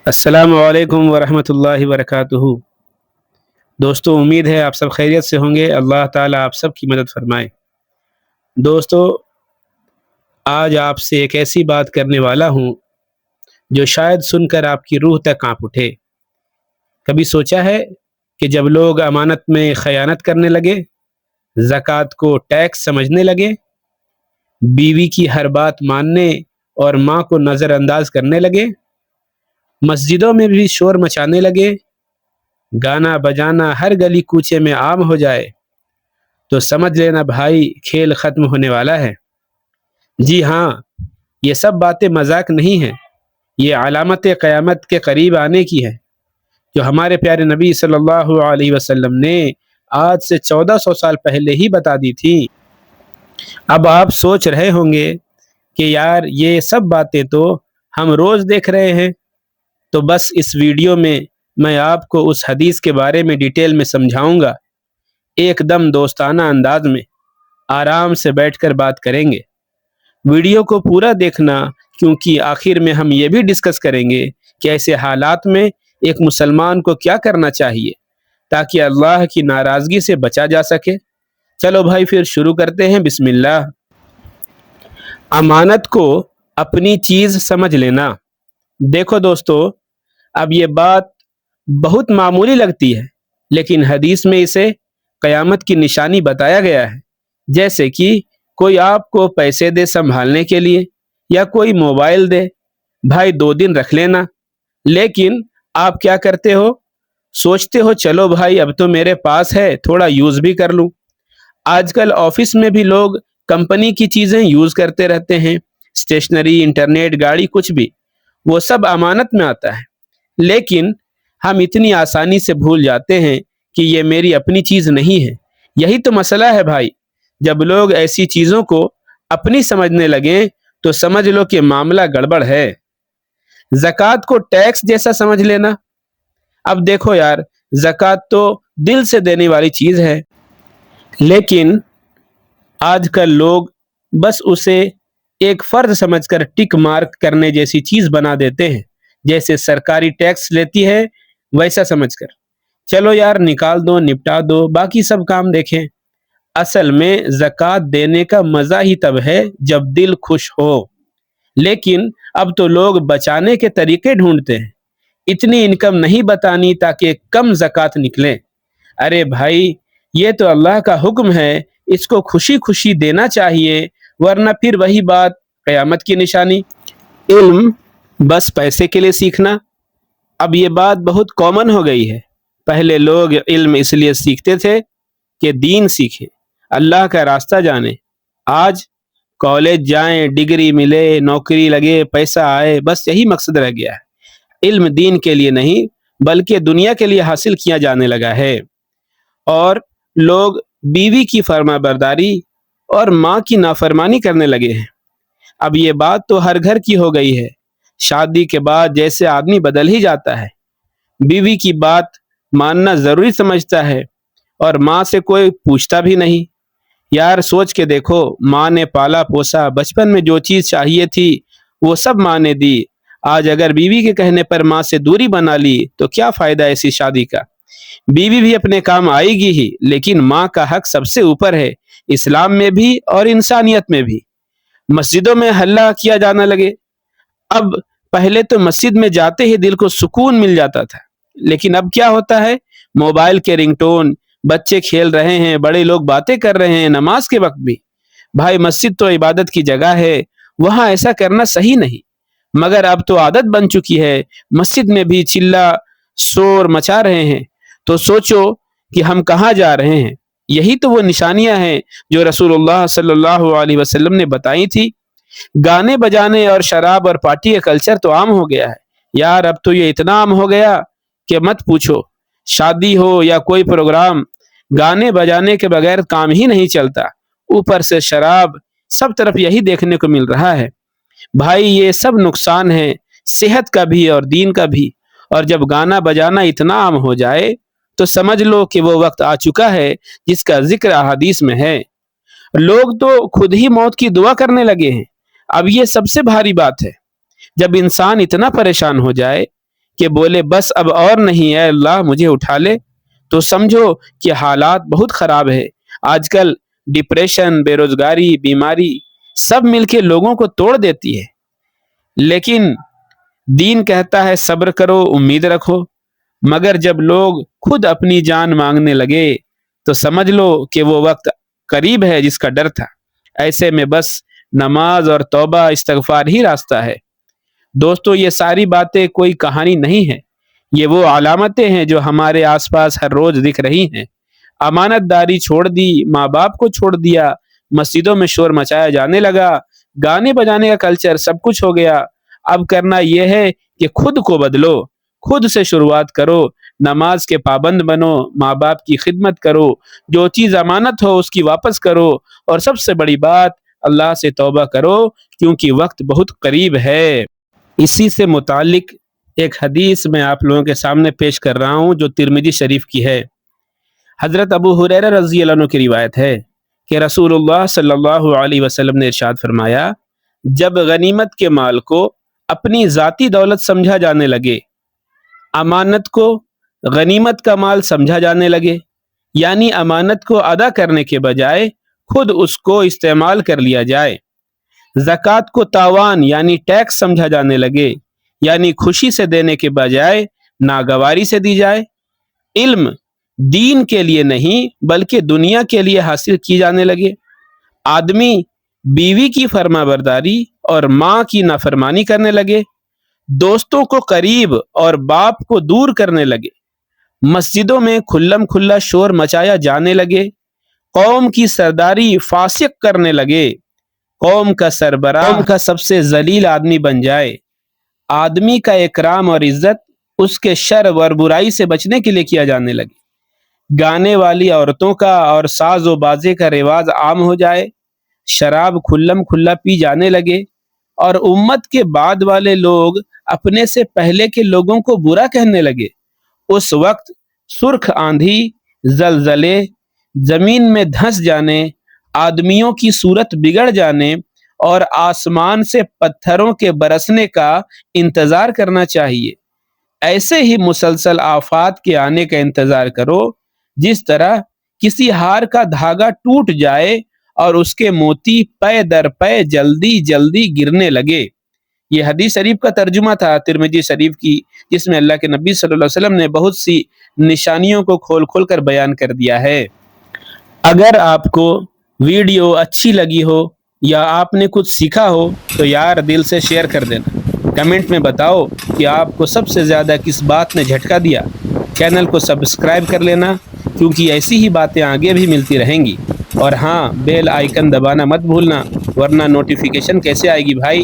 السلام علیکم ورحمۃ اللہ وبرکاتہ۔ دوستو، امید ہے آپ سب خیریت سے ہوں گے۔ اللہ تعالیٰ آپ سب کی مدد فرمائے۔ دوستو، آج آپ سے ایک ایسی بات کرنے والا ہوں جو شاید سن کر آپ کی روح تک کانپ اٹھے۔ کبھی سوچا ہے کہ جب لوگ امانت میں خیانت کرنے لگے، زکوٰۃ کو ٹیکس سمجھنے لگے، بیوی کی ہر بات ماننے اور ماں کو نظر انداز کرنے لگے، مسجدوں میں بھی شور مچانے لگے، گانا بجانا ہر گلی کوچے میں عام ہو جائے، تو سمجھ لینا بھائی کھیل ختم ہونے والا ہے۔ جی ہاں، یہ سب باتیں مذاق نہیں ہیں، یہ علامت قیامت کے قریب آنے کی ہے جو ہمارے پیارے نبی صلی اللہ علیہ وسلم نے آج سے 1400 سال پہلے ہی بتا دی تھی۔ اب آپ سوچ رہے ہوں گے کہ یار یہ سب باتیں تو ہم روز دیکھ رہے ہیں، تو بس اس ویڈیو میں آپ کو اس حدیث کے بارے میں ڈیٹیل میں سمجھاؤں گا، ایک دم دوستانہ انداز میں آرام سے بیٹھ کر بات کریں گے۔ ویڈیو کو پورا دیکھنا، کیونکہ آخر میں ہم یہ بھی ڈسکس کریں گے کہ ایسے حالات میں ایک مسلمان کو کیا کرنا چاہیے تاکہ اللہ کی ناراضگی سے بچا جا سکے۔ چلو بھائی پھر شروع کرتے ہیں، بسم اللہ۔ امانت کو اپنی چیز سمجھ لینا۔ دیکھو دوستو، اب یہ بات بہت معمولی لگتی ہے، لیکن حدیث میں اسے قیامت کی نشانی بتایا گیا ہے۔ جیسے کہ کوئی آپ کو پیسے دے سنبھالنے کے لیے، یا کوئی موبائل دے، بھائی 2 دن رکھ لینا، لیکن آپ کیا کرتے ہو؟ سوچتے ہو چلو بھائی اب تو میرے پاس ہے، تھوڑا یوز بھی کر لوں۔ آج کل آفس میں بھی لوگ کمپنی کی چیزیں یوز کرتے رہتے ہیں، اسٹیشنری، انٹرنیٹ، گاڑی، کچھ بھی، وہ سب امانت میں آتا ہے۔ لیکن ہم اتنی آسانی سے بھول جاتے ہیں کہ یہ میری اپنی چیز نہیں ہے۔ یہی تو مسئلہ ہے بھائی، جب لوگ ایسی چیزوں کو اپنی سمجھنے لگیں تو سمجھ لو کہ معاملہ گڑبڑ ہے۔ زکوٰۃ کو ٹیکس جیسا سمجھ لینا۔ اب دیکھو یار، زکوٰۃ تو دل سے دینے والی چیز ہے، لیکن آج کل لوگ بس اسے ایک فرض سمجھ کر ٹک مارک کرنے جیسی چیز بنا دیتے ہیں، جیسے سرکاری ٹیکس لیتی ہے ویسا سمجھ کر چلو یار نکال دو، نپٹا دو، باقی سب کام دیکھیں۔ اصل میں زکوٰۃ دینے کا مزہ ہی تب ہے جب دل خوش ہو، لیکن اب تو لوگ بچانے کے طریقے ڈھونڈتے ہیں۔ اتنی انکم نہیں بتانی تاکہ کم زکوٰۃ نکلے۔ ارے بھائی، یہ تو اللہ کا حکم ہے، اس کو خوشی خوشی دینا چاہیے، ورنہ پھر وہی بات قیامت کی نشانی۔ علم بس پیسے کے لیے سیکھنا، اب یہ بات بہت کامن ہو گئی ہے۔ پہلے لوگ علم اس لیے سیکھتے تھے کہ دین سیکھیں، اللہ کا راستہ جانیں۔ آج کالج جائیں، ڈگری ملے، نوکری لگے، پیسہ آئے، بس یہی مقصد رہ گیا ہے۔ علم دین کے لیے نہیں بلکہ دنیا کے لیے حاصل کیا جانے لگا ہے، اور لوگ بیوی کی فرما برداری اور ماں کی نافرمانی کرنے لگے ہیں۔ اب یہ بات تو ہر گھر کی ہو گئی ہے۔ شادی کے بعد جیسے آدمی بدل ہی جاتا ہے، بیوی کی بات ماننا ضروری سمجھتا ہے، اور ماں سے کوئی پوچھتا بھی نہیں۔ یار سوچ کے دیکھو، ماں نے پالا پوسا، بچپن میں جو چیز چاہیے تھی وہ سب ماں نے دی۔ آج اگر بیوی کے کہنے پر ماں سے دوری بنا لی تو کیا فائدہ ایسی شادی کا؟ بیوی بھی اپنے کام آئے گی ہی، لیکن ماں کا حق سب سے اوپر ہے، اسلام میں بھی اور انسانیت میں بھی۔ مسجدوں میں ہلہ کیا جانا لگے۔ اب پہلے تو مسجد میں جاتے ہی دل کو سکون مل جاتا تھا، لیکن اب کیا ہوتا ہے؟ موبائل کے رنگ ٹون، بچے کھیل رہے ہیں، بڑے لوگ باتیں کر رہے ہیں نماز کے وقت بھی۔ بھائی مسجد تو عبادت کی جگہ ہے، وہاں ایسا کرنا صحیح نہیں، مگر اب تو عادت بن چکی ہے، مسجد میں بھی چلا شور مچا رہے ہیں، تو سوچو کہ ہم کہاں جا رہے ہیں۔ یہی تو وہ نشانیاں ہیں جو رسول اللہ صلی اللہ علیہ وسلم نے بتائی تھی۔ گانے بجانے اور شراب اور پارٹی کا کلچر تو عام ہو گیا ہے یار، اب تو یہ اتنا عام ہو گیا کہ مت پوچھو۔ شادی ہو یا کوئی پروگرام، گانے بجانے کے بغیر کام ہی نہیں چلتا، اوپر سے شراب، سب طرف یہی دیکھنے کو مل رہا ہے۔ بھائی یہ سب نقصان ہے، صحت کا بھی اور دین کا بھی، اور جب گانا بجانا اتنا عام ہو جائے تو سمجھ لو کہ وہ وقت آ چکا ہے جس کا ذکر احادیث میں ہے۔ لوگ تو خود ہی موت کی دعا کرنے لگے ہیں۔ اب یہ سب سے بھاری بات ہے، جب انسان اتنا پریشان ہو جائے کہ بولے بس اب اور نہیں ہے اللہ مجھے اٹھا لے، تو سمجھو کہ حالات بہت خراب ہے۔ آج کل ڈپریشن، بے روزگاری، بیماری سب مل کے لوگوں کو توڑ دیتی ہے، لیکن دین کہتا ہے صبر کرو، امید رکھو۔ مگر جب لوگ خود اپنی جان مانگنے لگے تو سمجھ لو کہ وہ وقت قریب ہے جس کا ڈر تھا۔ ایسے میں بس نماز اور توبہ استغفار ہی راستہ ہے۔ دوستو، یہ ساری باتیں کوئی کہانی نہیں ہے، یہ وہ علامتیں ہیں جو ہمارے آس پاس ہر روز دکھ رہی ہیں۔ امانت داری چھوڑ دی، ماں باپ کو چھوڑ دیا، مسجدوں میں شور مچایا جانے لگا، گانے بجانے کا کلچر سب کچھ ہو گیا۔ اب کرنا یہ ہے کہ خود کو بدلو، خود سے شروعات کرو، نماز کے پابند بنو، ماں باپ کی خدمت کرو، جو چیز امانت ہو اس کی واپس کرو، اور سب سے بڑی بات اللہ سے توبہ کرو، کیونکہ وقت بہت قریب ہے۔ اسی سے متعلق ایک حدیث میں آپ لوگوں کے سامنے پیش کر رہا ہوں جو ترمذی شریف کی ہے۔ حضرت ابو ہریرہ رضی اللہ عنہ کی روایت ہے کہ رسول اللہ صلی اللہ علیہ وسلم نے ارشاد فرمایا، جب غنیمت کے مال کو اپنی ذاتی دولت سمجھا جانے لگے، امانت کو غنیمت کا مال سمجھا جانے لگے، یعنی امانت کو ادا کرنے کے بجائے خود اس کو استعمال کر لیا جائے، زکوٰۃ کو تاوان یعنی ٹیکس سمجھا جانے لگے، یعنی خوشی سے دینے کے بجائے ناگواری سے دی جائے، علم دین کے لیے نہیں بلکہ دنیا کے لیے حاصل کی جانے لگے، آدمی بیوی کی فرما برداری اور ماں کی نافرمانی کرنے لگے، دوستوں کو قریب اور باپ کو دور کرنے لگے، مسجدوں میں کھلم کھلا شور مچایا جانے لگے، قوم کی سرداری فاسق کرنے لگے، قوم کا سربراہ قوم کا سب سے ذلیل آدمی بن جائے، آدمی کا اکرام اور عزت اس کے شر اور برائی سے بچنے کے لیے کیا جانے لگے، گانے والی عورتوں کا اور ساز و بازے کا رواج عام ہو جائے، شراب کھلم کھلا پی جانے لگے، اور امت کے بعد والے لوگ اپنے سے پہلے کے لوگوں کو برا کہنے لگے۔ اس وقت سرخ آندھی، زلزلے، زمین میں دھنس جانے، آدمیوں کی صورت بگڑ جانے اور آسمان سے پتھروں کے برسنے کا انتظار کرنا چاہیے۔ ایسے ہی مسلسل آفات کے آنے کا انتظار کرو، جس طرح کسی ہار کا دھاگا ٹوٹ جائے اور اس کے موتی پے در پے جلدی جلدی گرنے لگے۔ یہ حدیث شریف کا ترجمہ تھا ترمذی شریف کی، جس میں اللہ کے نبی صلی اللہ علیہ وسلم نے بہت سی نشانیوں کو کھول کھول کر بیان کر دیا ہے۔ اگر آپ کو ویڈیو اچھی لگی ہو یا آپ نے کچھ سیکھا ہو تو یار دل سے شیئر کر دینا، کمنٹ میں بتاؤ کہ آپ کو سب سے زیادہ کس بات نے جھٹکا دیا۔ چینل کو سبسکرائب کر لینا، کیونکہ ایسی ہی باتیں آگے بھی ملتی رہیں گی، اور ہاں بیل آئیکن دبانا مت بھولنا، ورنہ نوٹیفیکیشن کیسے آئے گی بھائی۔